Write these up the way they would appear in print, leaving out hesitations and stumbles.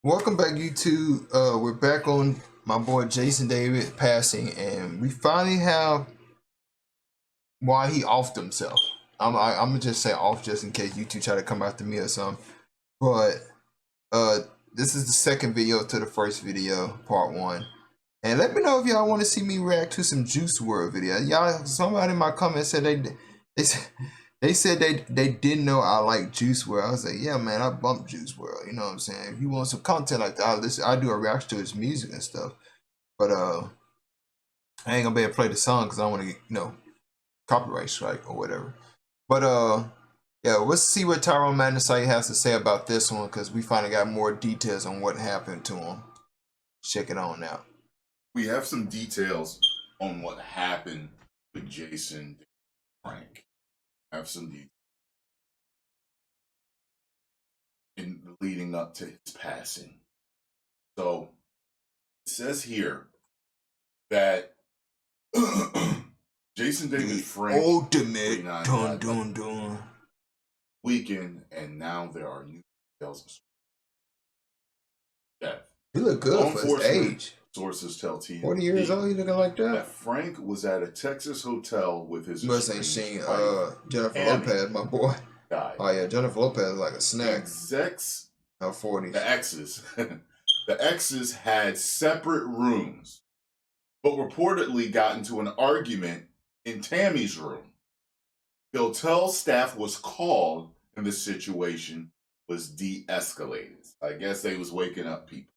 Welcome back, YouTube. We're back on my boy Jason David passing, and we finally have why he offed himself. I'm gonna just say off just in case YouTube try to come after me or something. But uh, this is the second video to the first video, part one. And let me know if y'all want to see me react to some Juice WRLD video. Y'all, somebody in my comments said they said they didn't know I like Juice WRLD. I was like, yeah, man, I bump Juice WRLD. You know what I'm saying? If you want some content like that, I do a reaction to his music and stuff. But I ain't gonna be able to play the song because I want to get copyright strike or whatever. But yeah, let's see what Tyrone Magnesite has to say about this one because we finally got more details on what happened to him. Check it on out. We have some details on what happened with Jason Frank. I have some details in leading up to his passing. So it says here that Jason David Frank ultimate dun weekend, and now there are new details. Yeah, he look good for his age. Sources tell TMZ 40 years old, he looking like that. Frank was at a Texas hotel with his Jennifer Lopez, my boy. Died. Oh yeah, Jennifer Lopez is like a snack. Execs, 40s. The exes, the exes had separate rooms, but reportedly got into an argument in Tammy's room. The hotel staff was called, and the situation was de-escalated. I guess they was waking up people.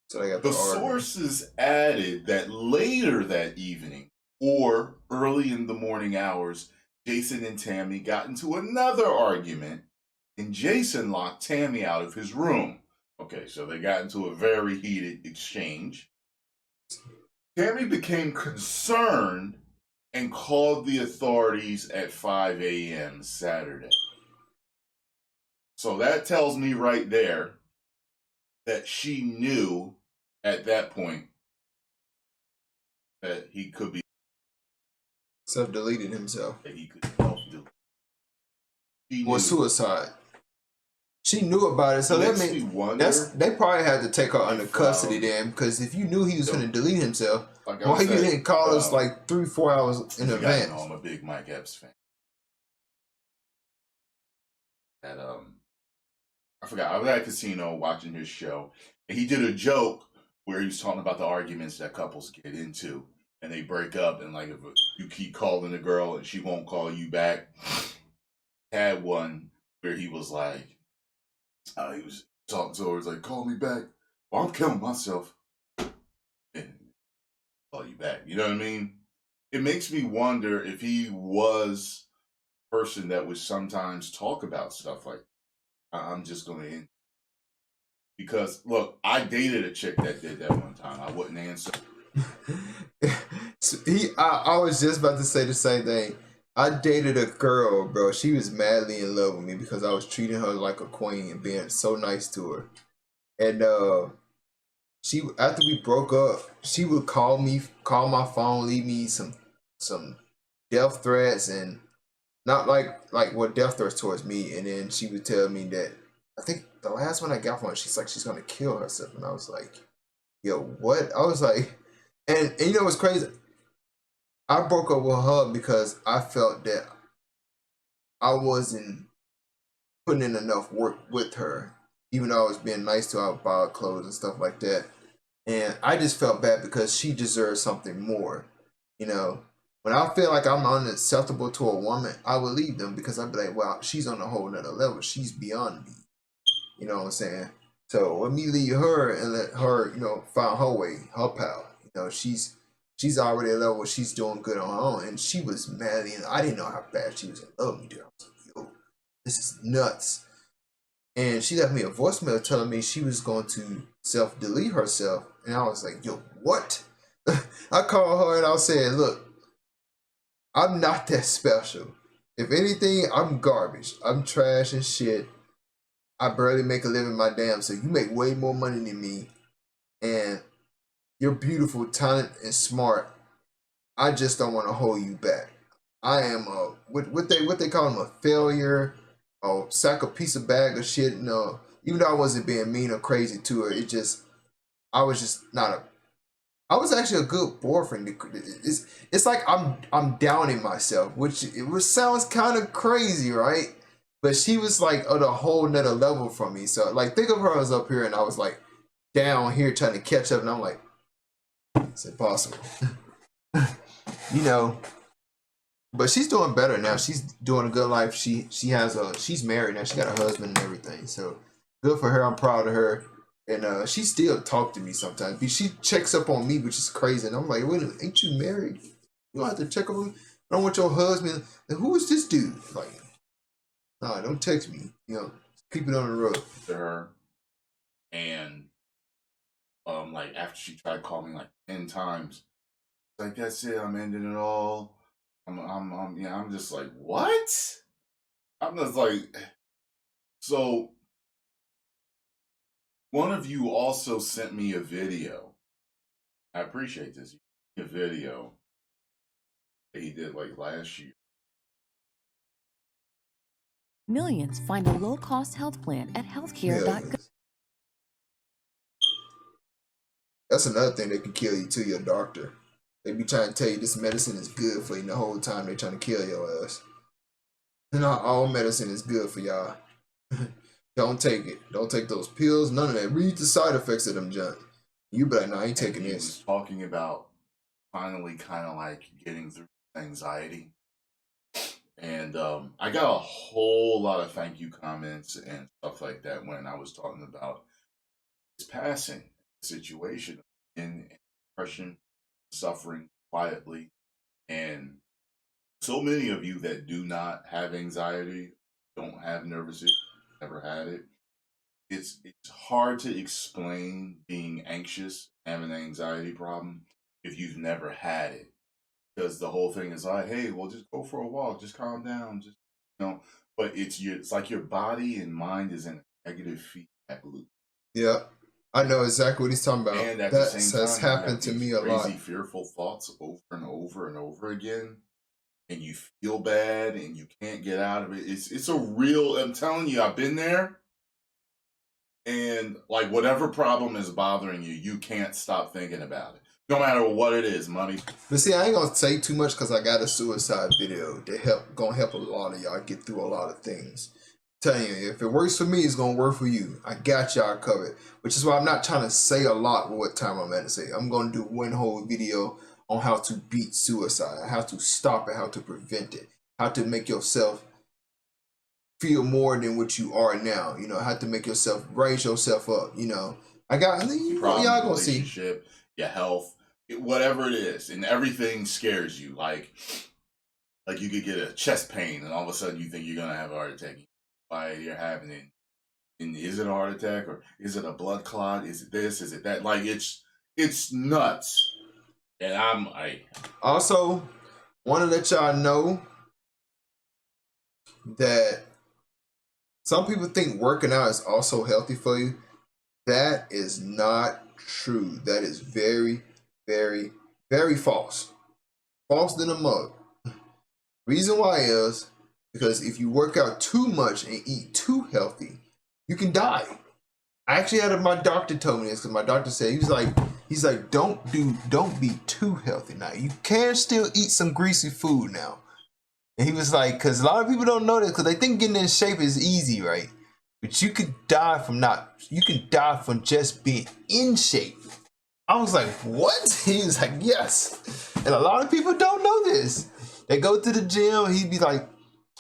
So they got the sources added that later that evening, or early in the morning hours, Jason and Tammy got into another argument, and Jason locked Tammy out of his room. Okay, so they got into a very heated exchange. Tammy became concerned and called the authorities at 5 a.m. Saturday. So that tells me right there that she knew at that point that he could be self-deleted himself. That he could self-delete. Or suicide. She knew about it, so that means they probably had to take her under custody then, because if you knew he was going to delete himself, why you didn't call us like 3-4 hours in advance? I'm a big Mike Epps fan. And I forgot, I was at a casino watching his show, and he did a joke where he was talking about the arguments that couples get into, and they break up, and like if you keep calling the girl and she won't call you back. Had one where he was like, he was talking to her, was like, call me back, or I'm killing myself. And call you back. You know what I mean? It makes me wonder if he was a person that would sometimes talk about stuff like, I'm just going to end. Because, look, I dated a chick that did that one time. I wouldn't answer. I was just about to say the same thing. I dated a girl, bro. She was madly in love with me because I was treating her like a queen and being so nice to her. And she, after we broke up, she would call my phone, leave me some death threats, and not like what death threats towards me. And then she would tell me that, I think the last one I got from her, she's like, she's gonna kill herself. And I was like, yo, what? I was like, and you know what's crazy? I broke up with her because I felt that I wasn't putting in enough work with her, even though I was being nice to her, buy her clothes and stuff like that. And I just felt bad because she deserves something more. You know, when I feel like I'm unacceptable to a woman, I would leave them because I'd be like, well, she's on a whole nother level. She's beyond me. You know what I'm saying? So let me leave her and let her, find her way, her pal. You know, she's already at a level where she's doing good on her own. And she was mad, and I didn't know how bad she was in love with me, dude. I was like, yo, this is nuts. And she left me a voicemail telling me she was going to self-delete herself. And I was like, yo, what? I called her and I said, look, I'm not that special. If anything, I'm garbage. I'm trash and shit. I barely make a living my damn self. You make way more money than me. And you're beautiful, talented, and smart. I just don't want to hold you back. I am what they call him, a failure, or sack a piece of bag of shit. No, even though I wasn't being mean or crazy to her, I was just not a. I was actually a good boyfriend. It's like I'm downing myself, which sounds kind of crazy, right? But she was like at a whole nother level from me. So like think of her as up here and I was like down here trying to catch up, and I'm like, it's impossible. You know. But she's doing better now. She's doing a good life. She's married now. She got a husband and everything. So good for her. I'm proud of her. And she still talk to me sometimes. She checks up on me, which is crazy. And I'm like, wait a minute, ain't you married? You don't have to check up on me. I don't want your husband. And who is this dude? Like, nah, don't text me. You know, keep it on the road. To her, and like after she tried calling me like 10 times, like that's it. I'm ending it all. I'm just like, what? I'm just like, so one of you also sent me a video. I appreciate this. A video that he did like last year. Millions find a low-cost health plan at healthcare.gov. That's another thing that can kill you to your doctor. They be trying to tell you this medicine is good for you, and the whole time they trying to kill your ass. Not all medicine is good for y'all. Don't take it. Don't take those pills. None of that. Read the side effects of them junk. You be like, no, I ain't taking this. Was talking about finally kind of like getting through anxiety. And I got a whole lot of thank you comments and stuff like that when I was talking about his passing situation in depression, suffering quietly. And so many of you that do not have anxiety, don't have nervous issues, never had it. It's hard to explain being anxious, having an anxiety problem, if you've never had it. Because the whole thing is like, hey, well, just go for a walk, just calm down, just But it's like your body and mind is in a negative feedback loop. Yeah, I know exactly what he's talking about. And at that the same time, has happened to me a lot. Crazy, fearful thoughts over and over and over again, and you feel bad and you can't get out of it. It's a real. I'm telling you, I've been there. And like whatever problem is bothering you, you can't stop thinking about it. No matter what it is, money. But see, I ain't gonna say too much because I got a suicide video that gonna help a lot of y'all get through a lot of things. I'm telling you, if it works for me, it's gonna work for you. I got y'all covered. Which is why I'm not trying to say a lot with what time I'm at to say. I'm gonna do one whole video on how to beat suicide, how to stop it, how to prevent it, how to make yourself feel more than what you are now. You know, how to make yourself raise yourself up. You know, I think y'all gonna see your health, whatever it is, and everything scares you. Like you could get a chest pain, and all of a sudden you think you're gonna have a heart attack. Why you're having it? And is it a heart attack or is it a blood clot? Is it this? Is it that? Like it's nuts. And I also want to let y'all know that some people think working out is also healthy for you. That is not true. That is very, very, very false. False than a mug. Reason why is because if you work out too much and eat too healthy, you can die. I actually had my doctor told me this because my doctor said he's like don't be too healthy now. You can still eat some greasy food now. And he was like, because a lot of people don't know this because they think getting in shape is easy, right? But you can die from just being in shape. I was like, what? He was like, yes. And a lot of people don't know this. They go to the gym, he'd be like,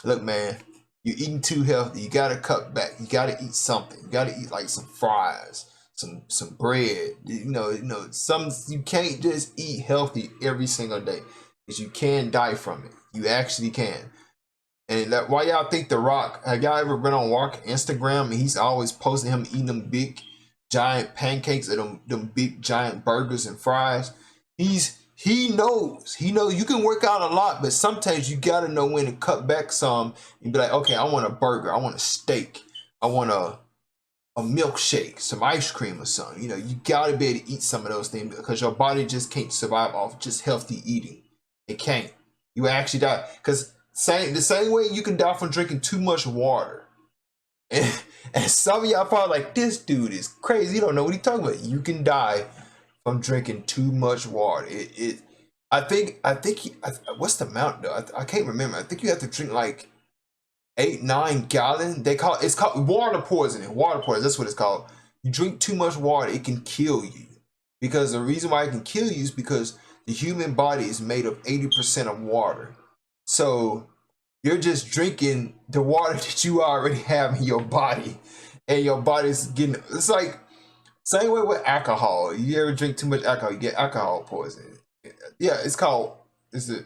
look, man, you're eating too healthy. You gotta cut back. You gotta eat something. You gotta eat like some fries, some bread. You know, some you can't just eat healthy every single day. Because you can die from it. You actually can. And that, why y'all think The Rock, have y'all ever been on Instagram and he's always posting him eating them big giant pancakes or them big giant burgers and fries? He knows you can work out a lot, but sometimes you gotta know when to cut back some and be like, okay, I want a burger, I want a steak, I want a milkshake, some ice cream or something. You know, you gotta be able to eat some of those things because your body just can't survive off just healthy eating. It can't. You actually die. Because the same way you can die from drinking too much water. And some of y'all probably like, this dude is crazy. You don't know what he's talking about. You can die from drinking too much water. What's the amount though? I can't remember. I think you have to drink like 8-9 gallons. It's called water poisoning. Water poisoning. That's what it's called. You drink too much water, it can kill you. Because the reason why it can kill you is because the human body is made of 80% of water. So you're just drinking the water that you already have in your body, and your body's getting. It's like same way with alcohol. You ever drink too much alcohol, you get alcohol poisoning. Yeah, it's called. Is it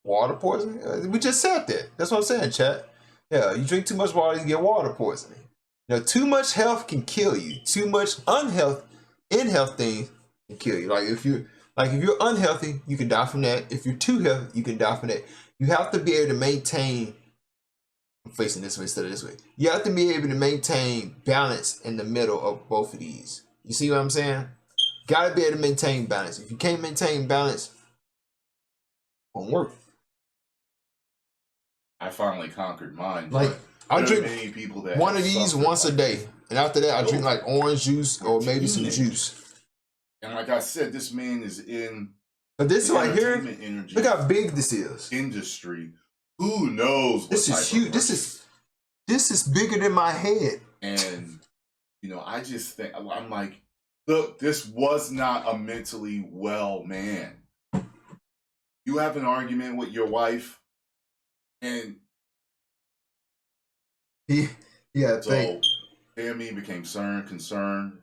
water poisoning? We just said that. That's what I'm saying, chat. Yeah, you drink too much water, you get water poisoning. Now, too much health can kill you. Too much in-health things can kill you. If you're unhealthy, you can die from that. If you're too healthy, you can die from that. You have to be able to maintain. I'm facing this way instead of this way. You have to be able to maintain balance in the middle of both of these. You see what I'm saying? Gotta be able to maintain balance. If you can't maintain balance, it won't work. I finally conquered mine. I drink many people that one of these once a day, and after that, I drink like orange juice or maybe some juice. And like I said, this man is in. But this right here, look how big this is. Industry. Who knows? This is huge. This is bigger than my head. And I just think I'm like, look, this was not a mentally well man. You have an argument with your wife, and so Tammy became concerned,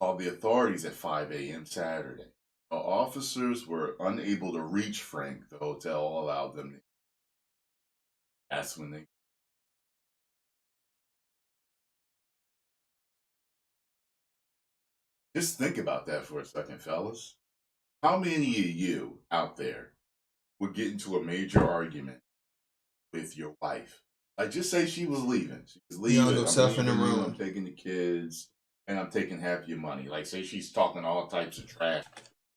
called the authorities at 5 a.m. Saturday. The officers were unable to reach Frank. The hotel allowed them to. That's when they. Just think about that for a second, fellas. How many of you out there would get into a major argument with your wife? Like, just say she was leaving. She was leaving. I'm taking the kids, and I'm taking half your money. Like, say she's talking all types of trash.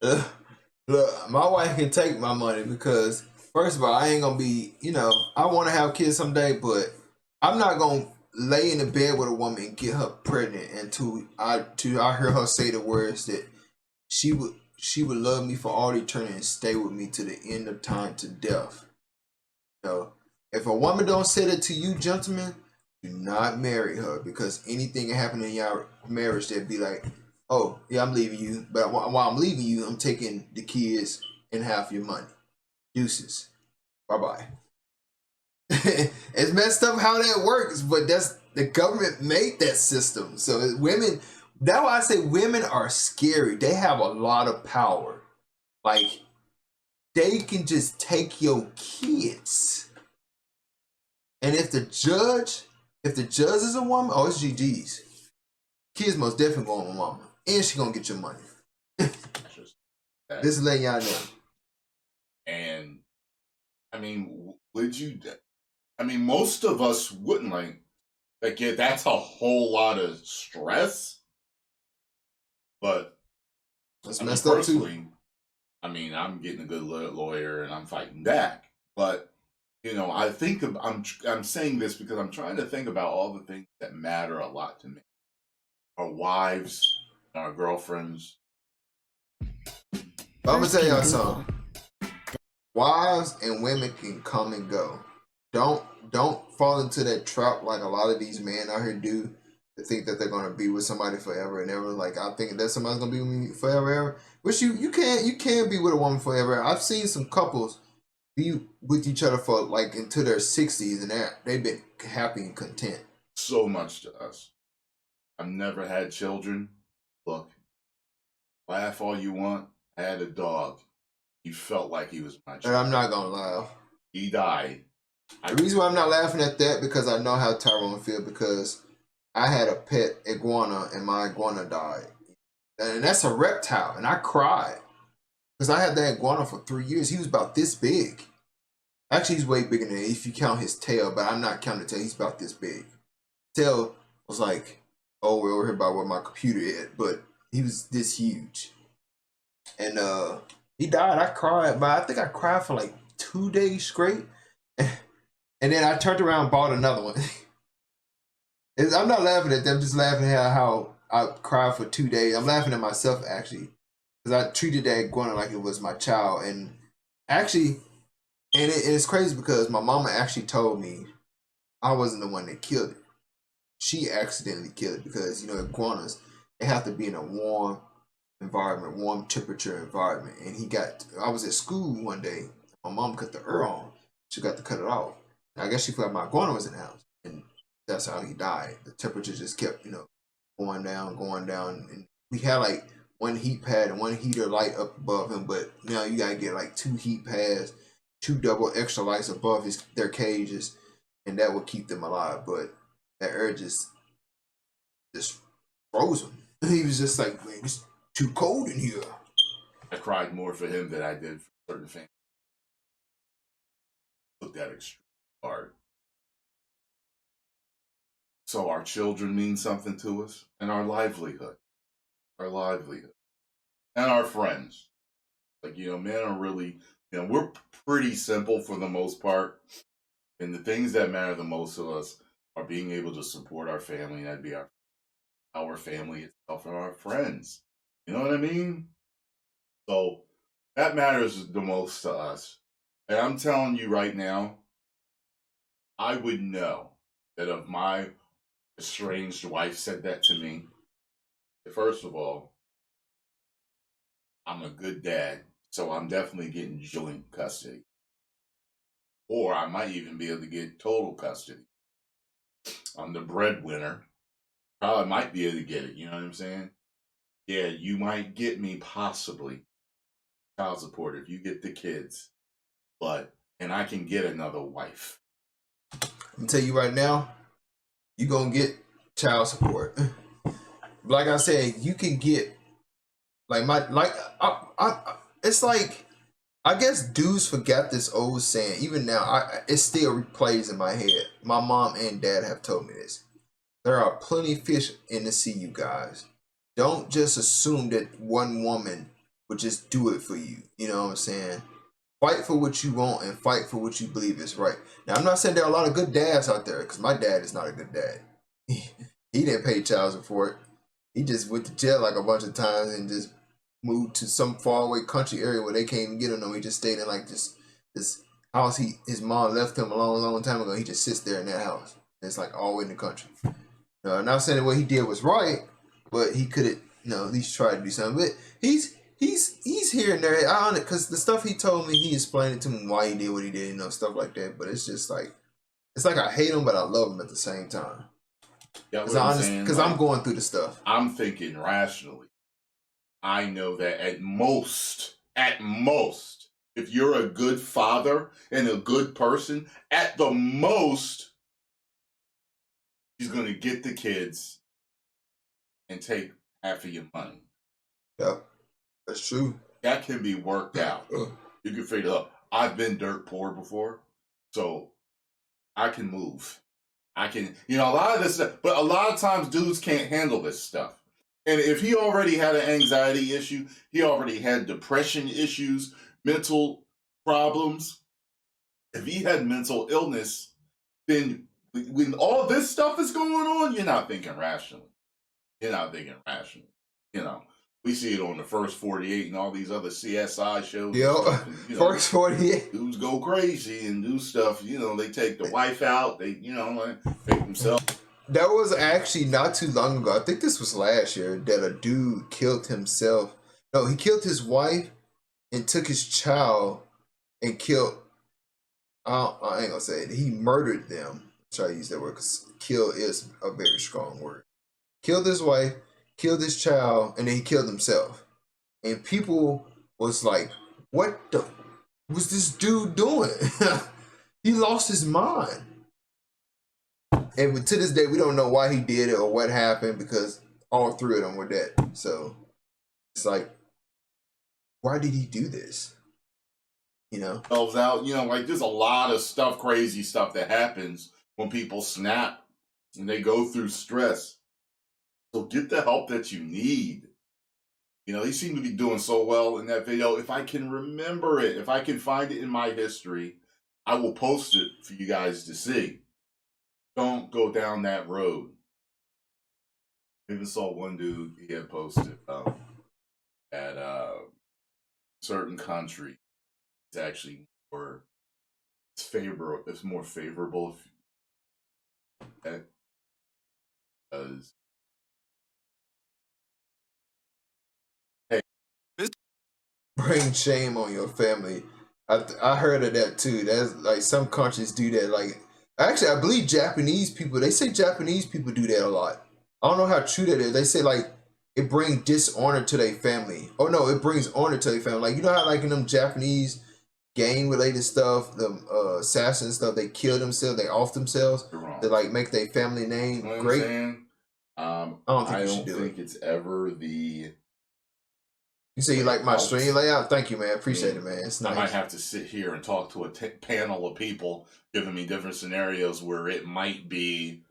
Look, my wife can take my money because, first of all, I ain't gonna be. I want to have kids someday, but I'm not gonna lay in the bed with a woman and get her pregnant until I hear her say the words that she would love me for all eternity and stay with me to the end of time, to death. If a woman don't say that to you, gentlemen, do not marry her, because anything can happen in your marriage that'd be like, oh yeah, I'm leaving you, but while I'm leaving you, I'm taking the kids and half your money. Deuces. Bye-bye. It's messed up how that works, but that's the government made that system. So women, that's why I say women are scary. They have a lot of power. Like, they can just take your kids. And if the judge is a woman, oh, it's GG's. Kids most definitely going with mama. And she gonna get your money. This is letting y'all know. And most of us wouldn't yeah, that's a whole lot of stress. But that's messed up too. I'm getting a good lawyer and I'm fighting back. But I think I'm saying this because I'm trying to think about all the things that matter a lot to me. Our wives, our girlfriends. I'm gonna tell y'all something. Wives and women can come and go. Don't fall into that trap like a lot of these men out here do, to think that they're gonna be with somebody forever and ever. Like, I think that somebody's gonna be with me forever and ever. Which you can't be with a woman forever. I've seen some couples be with each other for like into their 60s and they've been happy and content. So much to us. I've never had children. Look, laugh all you want. I had a dog. He felt like he was my child. And I'm not gonna laugh. He died. The reason why I'm not laughing at that, because I know how Tyrone feels, because I had a pet iguana and my iguana died. And that's a reptile, and I cried. Because I had that iguana for 3 years. He was about this big. Actually, he's way bigger than that if you count his tail, but I'm not counting the tail. He's about this big. Tail was like, oh, we're over here by where my computer is, but he was this huge. And he died. I cried, but I think I cried for like 2 days straight. And then I turned around and bought another one. I'm not laughing at them. I'm just laughing at how I cried for 2 days. I'm laughing at myself actually, because I treated that iguana like it was my child, and actually, and it's crazy because my mama actually told me I wasn't the one that killed it. She accidentally killed it because iguanas, they have to be in a warm environment, warm temperature environment. And I was at school one day. My mom cut the ear on. She got to cut it off. And I guess she forgot my iguana was in the house, and that's how he died. The temperature just kept, going down, going down. And we had like one heat pad and one heater light up above him, but now you gotta get like 2 heat pads, 2 double extra lights above their cages, and that would keep them alive. But that air just froze him. He was just like, man, it's too cold in here. I cried more for him than I did for certain families. Took that extreme hard. So our children mean something to us, and our livelihood, and our friends. Like, men are really, we're pretty simple for the most part. And the things that matter the most to us are being able to support our family, and that'd be our family itself and our friends. You know what I mean? So that matters the most to us. And I'm telling you right now, I would know that if my estranged wife said that to me, first of all, I'm a good dad, so I'm definitely getting joint custody. Or I might even be able to get total custody. I'm the breadwinner. Probably might be able to get it, you know what I'm saying? Yeah, you might get me possibly child support if you get the kids. And I can get another wife. I'm tell you right now, you gonna get child support. Like I said, you can get it's like, I guess dudes forgot this old saying. Even now, it still replays in my head. My mom and dad have told me this. There are plenty of fish in the sea, you guys. Don't just assume that one woman would just do it for you. You know what I'm saying? Fight for what you want and fight for what you believe is right. Now, I'm not saying there are a lot of good dads out there, because my dad is not a good dad. He didn't pay child support. He just went to jail like a bunch of times and just moved to some faraway country area where they can't even get him. No, he just stayed in like this house. His mom left him a long time ago. He just sits there in that house. It's like all the way in the country. I'm not saying that what he did was right, but he could have, at least tried to do something. But he's here and there. Because the stuff he told me, he explained it to me why he did what he did, stuff like that. But it's just like, it's like I hate him, but I love him at the same time. Because I'm going through the stuff. I'm thinking rationally. I know that at most, if you're a good father and a good person, at the most, he's going to get the kids and take half of your money. Yeah, that's true. That can be worked out. You can figure it out. I've been dirt poor before, so I can move. I can, a lot of this stuff, but a lot of times dudes can't handle this stuff. And if he already had an anxiety issue, he already had depression issues, mental problems. If he had mental illness, then when all this stuff is going on, you're not thinking rationally. We see it on the First 48 and all these other CSI shows. Yeah, First 48. Dudes go crazy and do stuff. They take the wife out. They, take themselves. That was actually not too long ago. I think this was last year that a dude killed himself. No, he killed his wife and took his child and killed. I ain't gonna say it. He murdered them. Try to use that word because kill is a very strong word. Killed his wife, killed his child, and then he killed himself. And people was like, "What the was this dude doing?" He lost his mind. And to this day, we don't know why he did it or what happened because all three of them were dead. So it's like, why did he do this? Themselves out. There's a lot of stuff, crazy stuff that happens when people snap and they go through stress. So get the help that you need. He seemed to be doing so well in that video. If I can remember it, if I can find it in my history, I will post it for you guys to see. Don't go down that road. I even saw one dude, he had posted that certain country is actually more it's more favorable if, because hey, Bring shame on your family. I heard of that too. That's like some countries do that. Like actually, I believe Japanese people. They say Japanese people do that a lot. I don't know how true that is. They say like it brings dishonor to their family. Oh no, it brings honor to their family. Like you know how like in them Japanese gang related stuff, the assassin stuff, they kill themselves, they off themselves you're wrong. to like make their family You name know what great. I'm saying? I don't think I you don't should do think it. it's ever the You say you way like my out. stream layout? Thank you, man. I Appreciate mean, it, man. It's I might nice. have to sit here and talk to a panel of people giving me different scenarios where it might be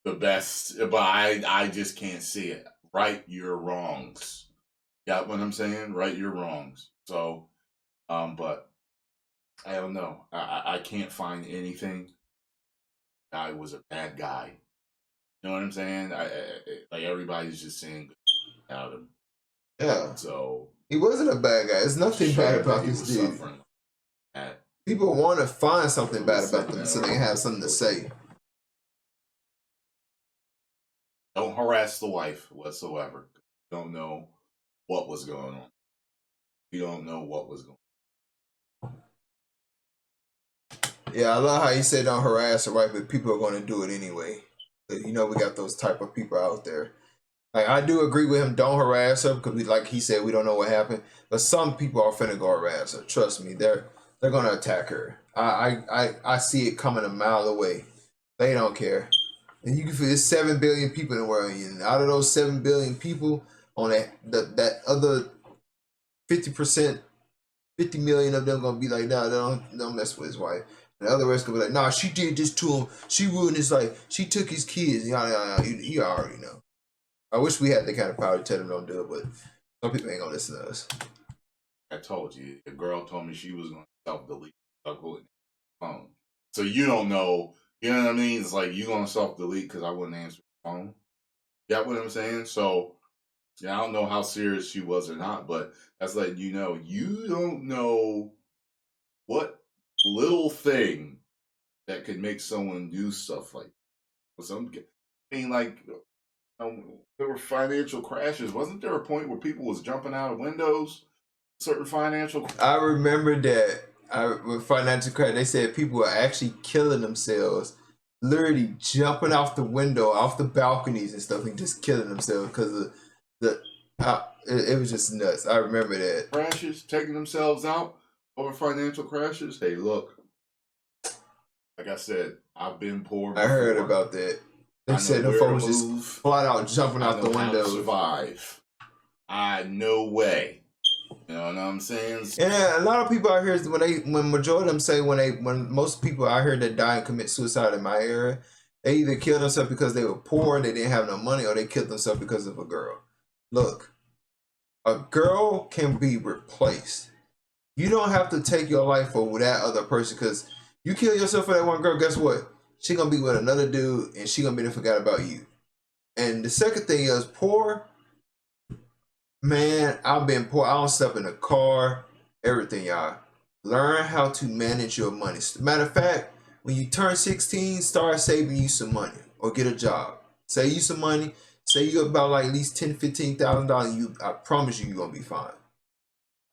the best, but I just can't see it. Right your wrongs. Got what I'm saying? Right your wrongs. So, but I don't know. I can't find anything. I was a bad guy. You know what I'm saying? Like everybody's just saying good about him. Yeah. So He wasn't a bad guy. There's it's a nothing bad shame that about he this was dude. suffering. At People want to find something it bad was about something them that so they can have something to say. don't harass the wife whatsoever. Don't know what was going on. We don't know what was going on. Yeah, I love how you said don't harass her, right? But people are going to do it anyway. You know, we got those type of people out there. Like I do agree with him. Don't harass her because, like he said, we don't know what happened. But some people are finna go harass her. Trust me, they're gonna attack her. I see it coming a mile away. They don't care. And you can feel there's 7 billion people in the world, and out of those 7 billion people, on that other 50%, 50 million of them gonna be like, nah, don't mess with his wife. And the other rest gonna be like, nah, she did this to him. She ruined his life. She took his kids. You already know. I wish we had the kind of power to tell them don't do it, but some people ain't gonna listen to us. I told you, a girl told me she was going to self-delete the phone. So you don't know, you know what I mean? It's like you going to self-delete because I wouldn't answer the phone. You got what I'm saying? So yeah, I don't know how serious she was or not, but that's letting you know you don't know what little thing that could make someone do stuff like some. I mean, like there were financial crashes. Wasn't there a point where people was jumping out of windows? Certain financial. I remember that with financial crash, they said people were actually killing themselves, literally jumping off the window, off the balconies and stuff, and just killing themselves because of it was just nuts. I remember that. Crashes, taking themselves out over financial crashes. Hey, look, like I said, I've been poor before. I heard about that. They said the folks just flat out jumping out the windows. Survive. No way. You know what I'm saying? Yeah, a lot of people out here when majority of them say when most people out here that die and commit suicide in my area, they either killed themselves because they were poor, they didn't have no money, or they killed themselves because of a girl. Look, a girl can be replaced. You don't have to take your life for that other person because you kill yourself for that one girl. Guess what? She gonna be with another dude, and she gonna be to forget about you. And the second thing is poor. Man, I've been poor. I don't sleep in a car, everything, y'all. Learn how to manage your money. Matter of fact, when you turn 16, start saving you some money or get a job. Save you some money. Say you about like at least $10,000-$15,000. I promise you're gonna be fine.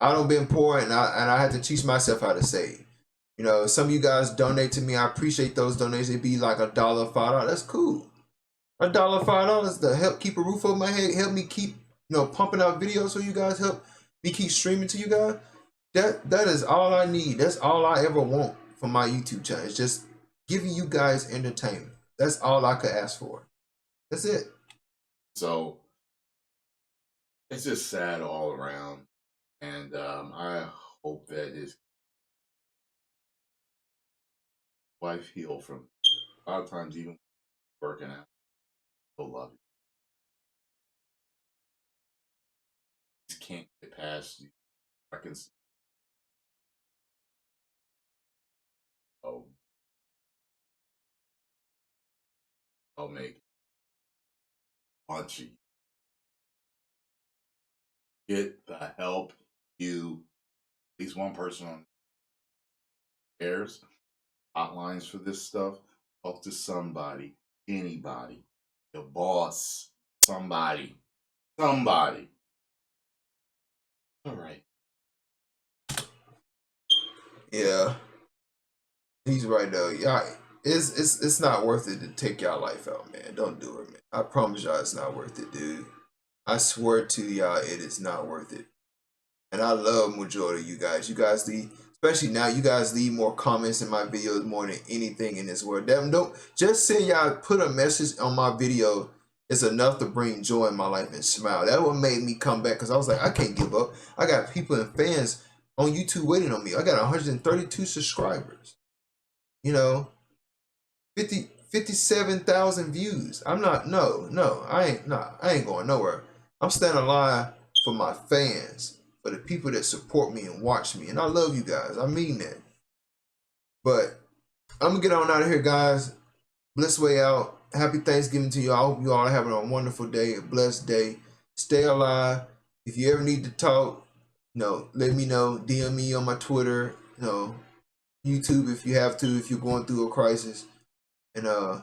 I don't been poor, and I had to teach myself how to save. You know, some of you guys donate to me. I appreciate those donations. It'd be like $1, $5. That's cool. $1, $5 to help keep a roof over my head, help me keep pumping out videos for you guys, help me keep streaming to you guys. That is all I need. That's all I ever want from my YouTube channel. It's just giving you guys entertainment. That's all I could ask for. That's it. So it's just sad all around, and I hope that his wife heal from. A lot of times, even working out, he'll love you. Just can't get past. I can. Oh, I'll make punchy. Get the help you. At least one person on cares. Hotlines for this stuff. Talk to somebody, anybody, your boss, somebody. All right. Yeah, he's right though. Yeah, it's not worth it to take y'all life out, man. Don't do it, man. I promise y'all, it's not worth it, dude. I swear to y'all, it is not worth it. And I love majority of you guys. You guys leave, especially now, you guys leave more comments in my videos more than anything in this world. Don't just saying y'all put a message on my video is enough to bring joy in my life and smile. That what made me come back, because I was like, I can't give up. I got people and fans on YouTube waiting on me. I got 132 subscribers. You know, 57,000 views. I'm not, I ain't going nowhere. I'm standing alive for my fans, for the people that support me and watch me. And I love you guys. I mean that. But I'm going to get on out of here, guys. Bliss way out. Happy Thanksgiving to you all. I hope you all are having a wonderful day, a blessed day. Stay alive. If you ever need to talk, let me know. DM me on my Twitter, YouTube if you have to, if you're going through a crisis. And I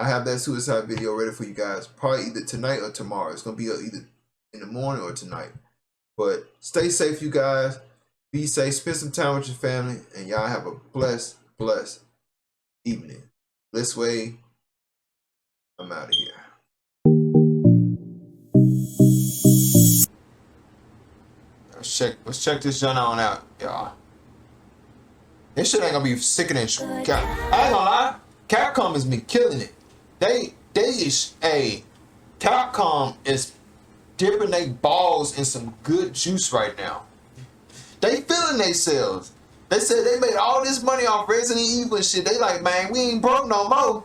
have that suicide video ready for you guys. Probably either tonight or tomorrow. It's going to be either in the morning or tonight. But stay safe, you guys. Be safe. Spend some time with your family. And y'all have a blessed evening. This way, I'm out of here. Let's check this joint on out, y'all. This shit ain't gonna be sickening. I ain't gonna lie. Capcom has been killing it. Capcom is dipping their balls in some good juice right now. They feeling themselves. They said they made all this money off Resident Evil and shit. They like, man, we ain't broke no more.